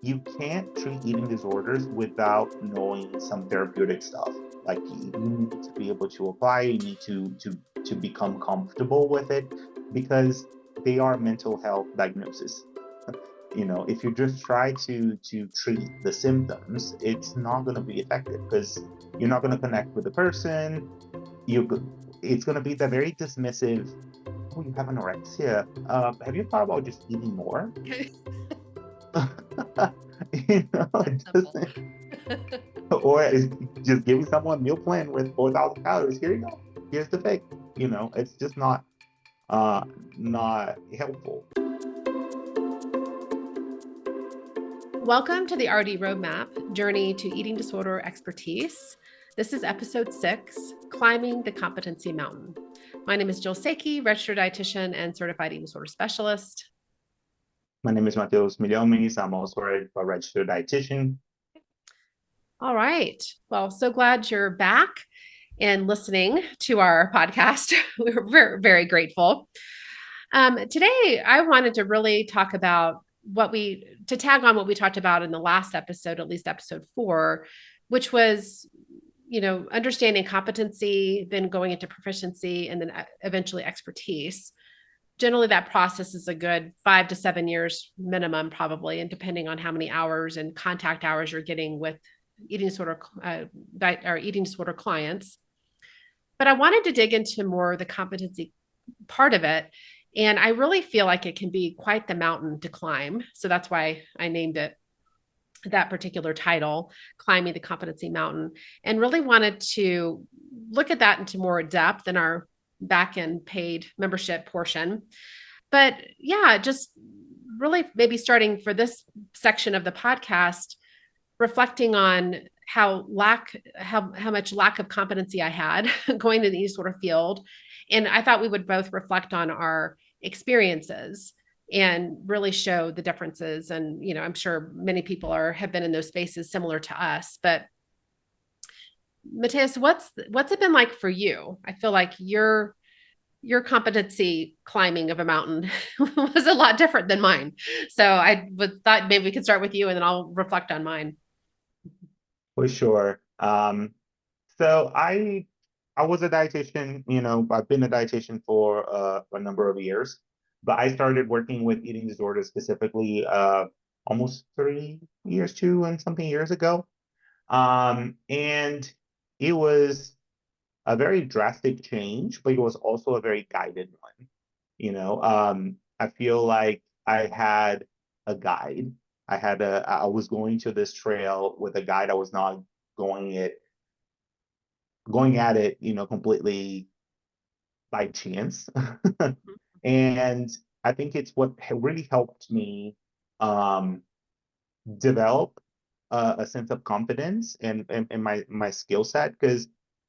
you can't treat eating disorders without knowing some therapeutic stuff. Like you need to be able to apply, you need to become comfortable with it because they are mental health diagnosis. If you just try to treat the symptoms, it's not going to be effective because you're not going to connect with the person. You it's going to be the very dismissive. Oh, you have anorexia. Have you thought about just eating more? It Simple. doesn't. Or just giving someone a meal plan with 4,000 calories. Here you go. Here's the fix. It's just uh not helpful. Welcome to the RD Roadmap, Journey to Eating Disorder Expertise. This is episode 6, Climbing the Competency Mountain. My name is Jill Seiki, registered dietitian and certified eating disorder specialist. My name is Mateus and Jill. I'm also a registered dietitian. All right. Well, so glad you're back and listening to our podcast. We're very, very grateful. Today, I wanted to really talk about to tag on what we talked about in the last episode, at least episode 4, which was, understanding competency, then going into proficiency, and then eventually expertise. Generally, that process is a good 5 to 7 years minimum, probably, and depending on how many hours and contact hours you're getting with eating disorder eating disorder clients. But I wanted to dig into more of the competency part of it. And I really feel like it can be quite the mountain to climb. So that's why I named it that particular title, Climbing the Competency Mountain, and really wanted to look at that into more depth in our backend paid membership portion. But yeah, just really maybe starting for this section of the podcast, reflecting on how much lack of competency I had going to the sort of field. And I thought we would both reflect on our experiences and really show the differences. And, I'm sure many people have been in those spaces similar to us. But Mateus, what's it been like for you? I feel like your competency climbing of a mountain was a lot different than mine. So I thought maybe we could start with you and then I'll reflect on mine. For sure. So I was a dietitian, I've been a dietitian for a number of years, but I started working with eating disorders specifically almost 3 years, 2 and something years ago. And it was a very drastic change, but it was also a very guided one. I feel like I had a guide. I was going to this trail with a guide. I was not going going at it, completely by chance. And I think it's what really helped me um, develop a sense of confidence in my skill set because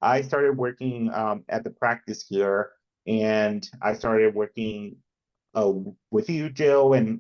I started working at the practice here, and I started working uh, with you, Jill, and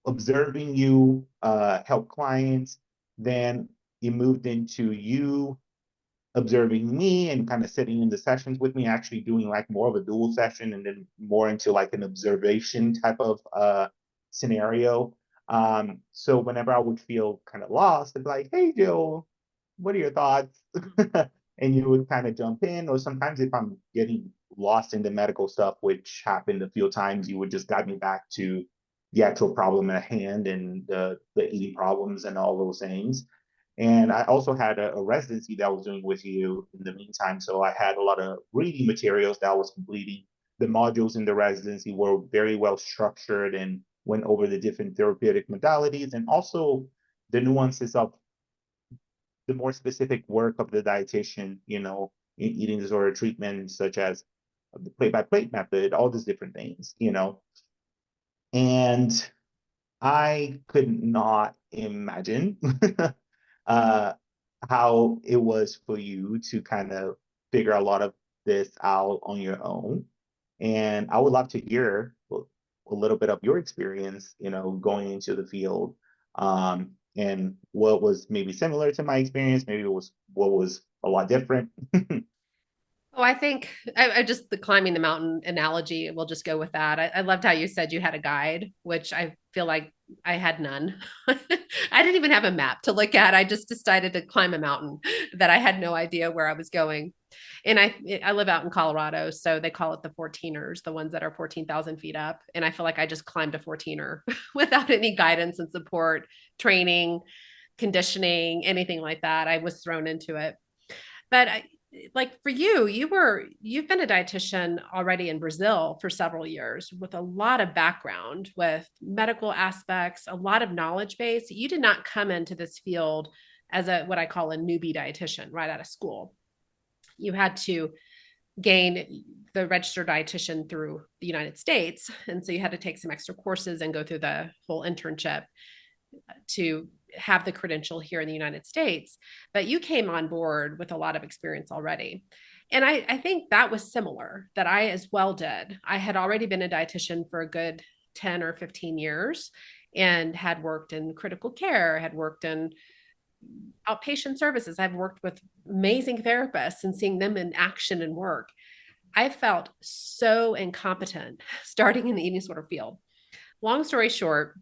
observing you help clients. Then it moved into you observing me and kind of sitting in the sessions with me, actually doing like more of a dual session and then more into like an observation type of scenario. So whenever I would feel kind of lost, I'd be like, hey, Jill, what are your thoughts? And you would kind of jump in, or sometimes if I'm getting lost in the medical stuff, which happened a few times, you would just guide me back to the actual problem at hand and the eating problems and all those things. And I also had a residency that I was doing with you in the meantime. So I had a lot of reading materials that I was completing. The modules in the residency were very well structured and went over the different therapeutic modalities and also the nuances of the more specific work of the dietitian, in eating disorder treatment, such as the plate by plate method, all these different things. And I could not imagine uh, how it was for you to kind of figure a lot of this out on your own. And I would love to hear a little bit of your experience, going into the field, and what was maybe similar to my experience, maybe it was what was a lot different. Oh, I think I just the climbing the mountain analogy, we'll just go with that. I loved how you said you had a guide, which I feel like I had none. I didn't even have a map to look at. I just decided to climb a mountain that I had no idea where I was going. And I live out in Colorado, so they call it the 14ers, the ones that are 14,000 feet up. And I feel like I just climbed a 14er without any guidance and support, training, conditioning, anything like that. I was thrown into it. But like for you, you've been a dietitian already in Brazil for several years with a lot of background with medical aspects, a lot of knowledge base. You did not come into this field as a what I call a newbie dietitian right out of school. You had to gain the registered dietitian through the United States. And so you had to take some extra courses and go through the whole internship to have the credential here in the United States, but you came on board with a lot of experience already. And I think that was similar, that I as well did. I had already been a dietitian for a good 10 or 15 years and had worked in critical care, had worked in outpatient services. I've worked with amazing therapists and seeing them in action and work. I felt so incompetent starting in the eating disorder field. Long story short,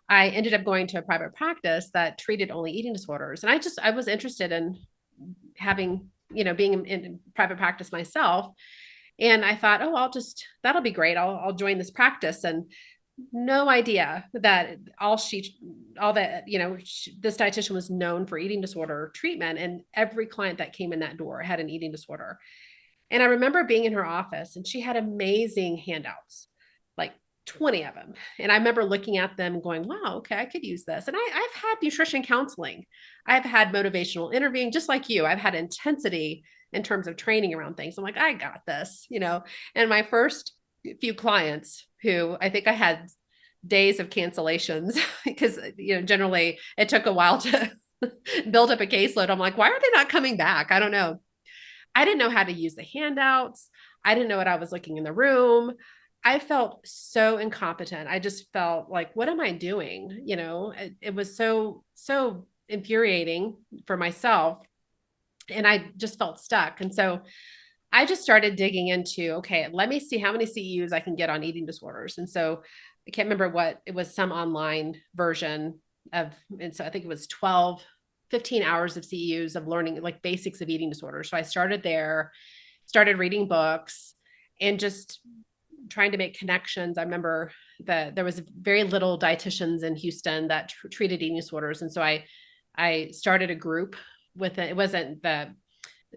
I ended up going to a private practice that treated only eating disorders. And I was interested in having, being in private practice myself. And I thought, oh, that'll be great. I'll join this practice. And no idea that this dietitian was known for eating disorder treatment. And every client that came in that door had an eating disorder. And I remember being in her office and she had amazing handouts, like 20 of them. And I remember looking at them going, wow, okay, I could use this. And I've had nutrition counseling. I've had motivational interviewing, just like you. I've had intensity in terms of training around things. I'm like, I got this. And my first few clients who I think I had days of cancellations because, generally it took a while to build up a caseload. I'm like, why are they not coming back? I don't know. I didn't know how to use the handouts. I didn't know what I was looking in the room. I felt so incompetent. I just felt like, what am I doing? It was so infuriating for myself. And I just felt stuck. And so I just started digging into, okay, let me see how many CEUs I can get on eating disorders. And so I can't remember what it was, some online version of, and so I think it was 12, 15 hours of CEUs of learning like basics of eating disorders. So I started there, started reading books and just trying to make connections. I remember that there was very little dietitians in Houston that treated eating disorders. And so I started a group with it. It wasn't the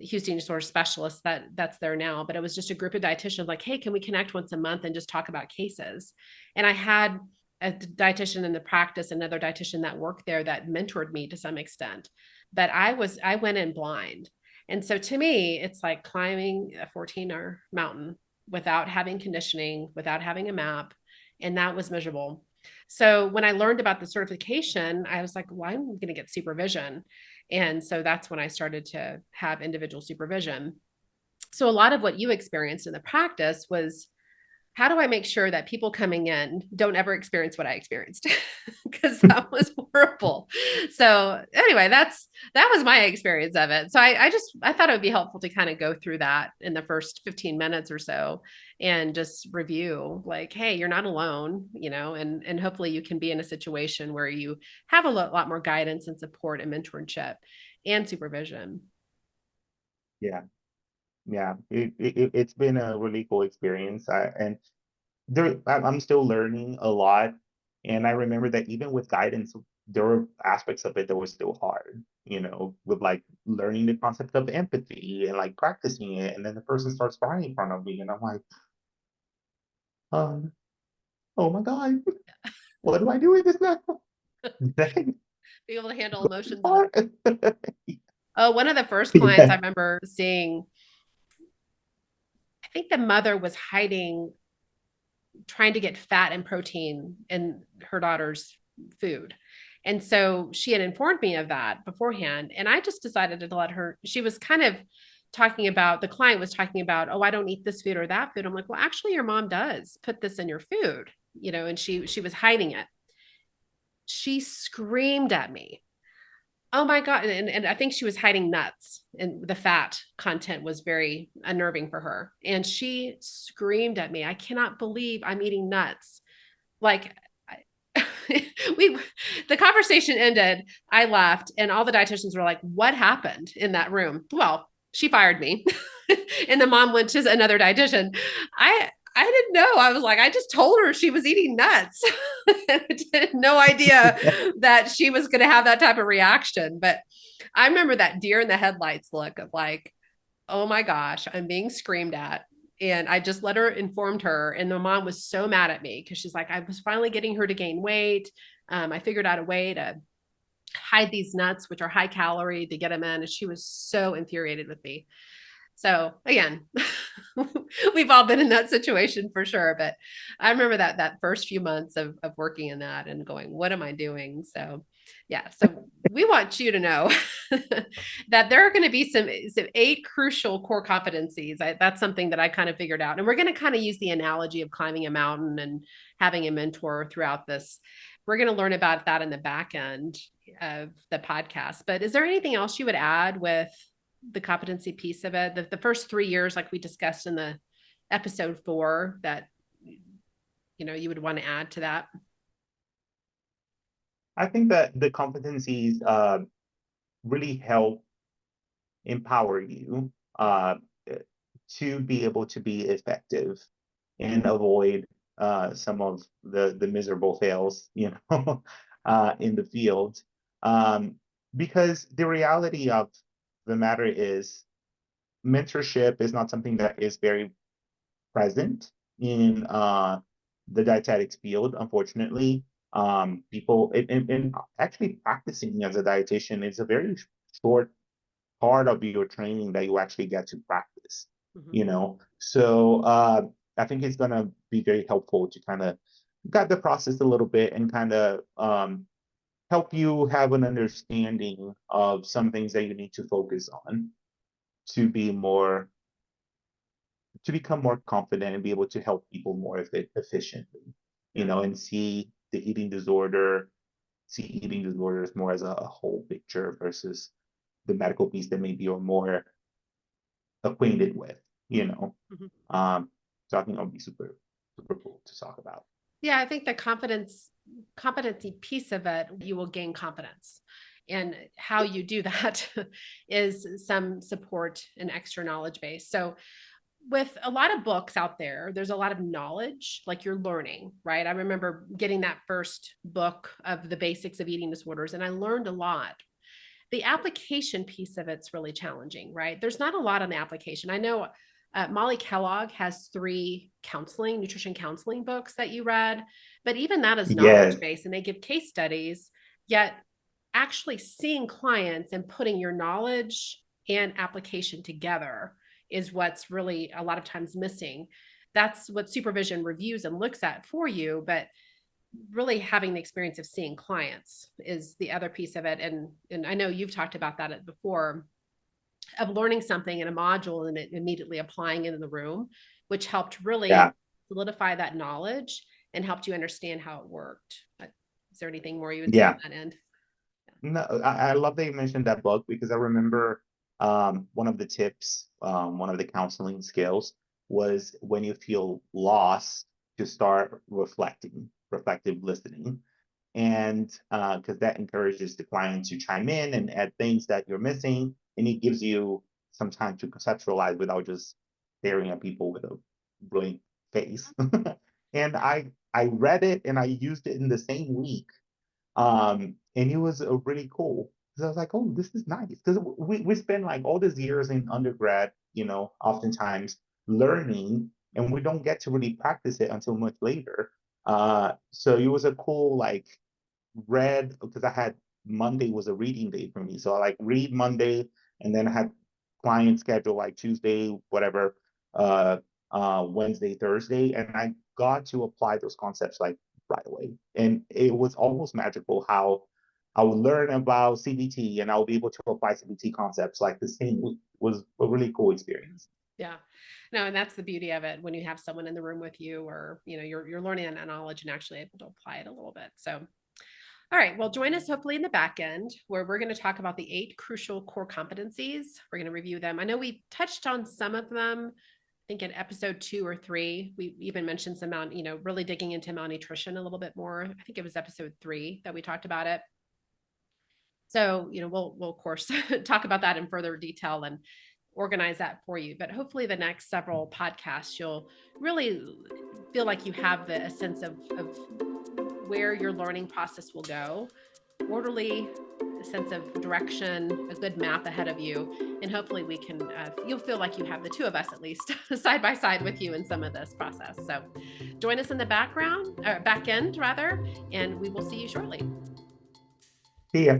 Houston disorder specialist that's there now, but it was just a group of dietitians like, hey, can we connect once a month and just talk about cases? And I had a dietitian in the practice, another dietitian that worked there that mentored me to some extent. But I went in blind. And so to me, it's like climbing a 14-hour mountain without having conditioning, without having a map. And that was miserable. So when I learned about the certification, I was like, well, I'm going to get supervision. And so that's when I started to have individual supervision. So a lot of what you experienced in the practice was, how do I make sure that people coming in don't ever experience what I experienced? Because that was horrible. So anyway, that was my experience of it. So I thought it would be helpful to kind of go through that in the first 15 minutes or so and just review like, hey, you're not alone, and hopefully you can be in a situation where you have a lot more guidance and support and mentorship and supervision. Yeah, yeah. It's been a really cool experience. I'm still learning a lot. And I remember that even with guidance, there were aspects of it that were still hard, with like learning the concept of empathy and like practicing it. And then the person starts crying in front of me, and I'm like, um, oh my God, what do I do with this now? Be able to handle emotions. Hard. Oh, one of the first clients I Yeah. remember seeing, I think the mother was hiding, trying to get fat and protein in her daughter's food. And so she had informed me of that beforehand. And I just decided to let her, she was kind of talking about, the client was talking about, oh, I don't eat this food or that food. I'm like, well, actually, your mom does put this in your food, and she was hiding it. She screamed at me. Oh my God. And I think she was hiding nuts, and the fat content was very unnerving for her. And she screamed at me, I cannot believe I'm eating nuts. Like, we the conversation ended. I left, and all the dietitians were like, "What happened in that room?" Well, she fired me, and the mom went to another dietitian. I didn't know. I was like, I just told her she was eating nuts. I had no idea that she was going to have that type of reaction. But I remember that deer in the headlights look of like, oh my gosh, I'm being screamed at. And I just let her informed her. And the mom was so mad at me because she's like, I was finally getting her to gain weight. I figured out a way to hide these nuts, which are high calorie, to get them in. And she was so infuriated with me. So again, we've all been in that situation for sure. But I remember that first few months of working in that and going, what am I doing? So yeah, so we want you to know that there are going to be some 8 crucial core competencies. That's something that I kind of figured out. And we're going to kind of use the analogy of climbing a mountain and having a mentor throughout this. We're going to learn about that in the back end of the podcast. But is there anything else you would add with the competency piece of it? The first 3 years, like we discussed in the episode 4, that you would want to add to that? I think that the competencies really help empower you to be able to be effective and avoid some of the miserable fails, in the field. Um, because the reality of the matter is mentorship is not something that is very present in the dietetics field, unfortunately. People and actually practicing as a dietitian is a very short part of your training that you actually get to practice, Mm-hmm. So I think it's gonna be very helpful to kind of guide the process a little bit and kind of help you have an understanding of some things that you need to focus on to be more to become more confident and be able to help people more efficiently, Yeah. and see eating disorders more as a whole picture versus the medical piece that maybe you're more acquainted with, you know. Mm-hmm. Um, so I think it'll be super, super cool to talk about. Yeah, I think the competency piece of it, you will gain confidence. And how you do that is some support and extra knowledge base. So with a lot of books out there, there's a lot of knowledge, like you're learning, right? I remember getting that first book of the basics of eating disorders, and I learned a lot. The application piece of it's really challenging, right? There's not a lot on the application. I know Molly Kellogg has 3 nutrition counseling books that you read, but even that is knowledge Yes, based, and they give case studies. Yet actually seeing clients and putting your knowledge and application together is what's really a lot of times missing. That's what supervision reviews and looks at for you, but really having the experience of seeing clients is the other piece of it. And I know you've talked about that before, of learning something in a module and immediately applying it in the room, which helped yeah, really solidify that knowledge and helped you understand how it worked. Is there anything more you would say on yeah. that end? No, I love that you mentioned that book because I remember one of the tips, one of the counseling skills was when you feel lost to start reflective listening. And because that encourages the client to chime in and add things that you're missing, and it gives you some time to conceptualize without just staring at people with a blank face. And I read it and I used it in the same week, and it was really cool because I was like, oh, this is nice because we spend like all these years in undergrad, oftentimes learning, and we don't get to really practice it until much later. So it was a cool like read because I had Monday was a reading day for me. So I like read Monday and then I had client schedule like Tuesday, whatever, uh, Wednesday, Thursday, and I got to apply those concepts like right away. And it was almost magical how I would learn about CBT and I'll be able to apply CBT concepts like the same week. It was a really cool experience. Yeah. No, and that's the beauty of it when you have someone in the room with you, or you're learning that knowledge and actually able to apply it a little bit. So all right, well, join us hopefully in the back end where we're going to talk about the 8 crucial core competencies. We're going to review them. I know we touched on some of them think in episode 2 or 3, we even mentioned some really digging into malnutrition a little bit more. I think it was episode 3 that we talked about it. So, we'll of course talk about that in further detail and organize that for you. But hopefully the next several podcasts, you'll really feel like you have a sense of where your learning process will go, orderly, a sense of direction, a good map ahead of you. And hopefully we can, you'll feel like you have the two of us at least side by side with you in some of this process. So join us in the back end rather, and we will see you shortly. See ya.